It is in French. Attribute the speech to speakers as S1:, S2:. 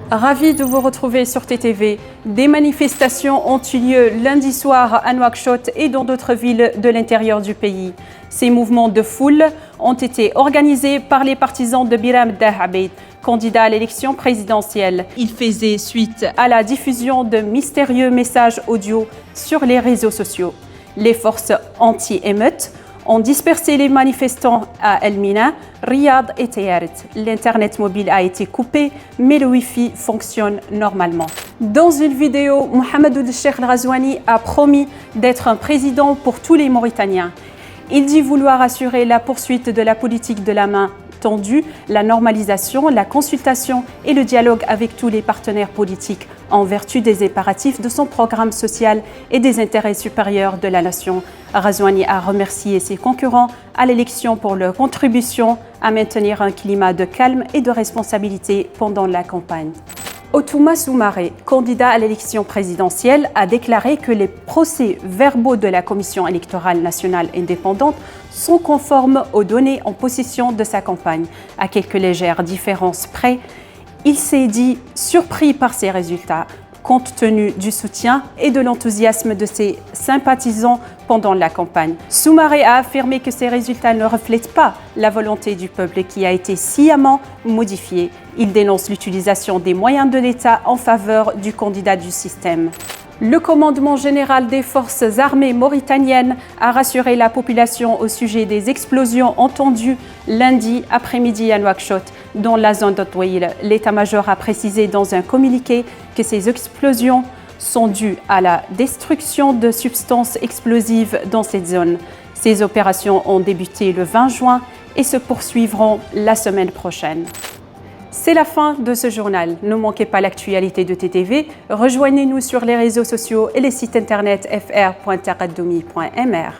S1: Ravi de vous retrouver sur TTV. Des manifestations ont eu lieu lundi soir à Nouakchott et dans d'autres villes de l'intérieur du pays. Ces mouvements de foule ont été organisés par les partisans de Biram Dahabed, candidat à l'élection présidentielle. Il faisait suite à la diffusion de mystérieux messages audio sur les réseaux sociaux. Les forces anti-émeutes ont dispersé les manifestants à El Mina, Riyad et Tayarit. L'Internet mobile a été coupé, mais le Wi-Fi fonctionne normalement. Dans une vidéo, Mohamed Ould Cheikh Ghazouani a promis d'être un président pour tous les Mauritaniens. Il dit vouloir assurer la poursuite de la politique de la main tendue, la normalisation, la consultation et le dialogue avec tous les partenaires politiques en vertu des impératifs de son programme social et des intérêts supérieurs de la nation. Ghazouani a remercié ses concurrents à l'élection pour leur contribution à maintenir un climat de calme et de responsabilité pendant la campagne. Outouma Soumaré, candidat à l'élection présidentielle, a déclaré que les procès-verbaux de la Commission électorale nationale indépendante sont conformes aux données en possession de sa campagne. À quelques légères différences près, il s'est dit surpris par ces résultats, compte tenu du soutien et de l'enthousiasme de ses sympathisants pendant la campagne. Soumaré a affirmé que ces résultats ne reflètent pas la volonté du peuple qui a été sciemment modifiée. Il dénonce l'utilisation des moyens de l'État en faveur du candidat du système. Le commandement général des forces armées mauritaniennes a rassuré la population au sujet des explosions entendues lundi après-midi à Nouakchott, dans la zone d'Otouaïl. L'état-major a précisé dans un communiqué que ces explosions sont dues à la destruction de substances explosives dans cette zone. Ces opérations ont débuté le 20 juin et se poursuivront la semaine prochaine. C'est la fin de ce journal. Ne manquez pas l'actualité de TTV. Rejoignez-nous sur les réseaux sociaux et les sites internet fr.taqaddoumi.mr.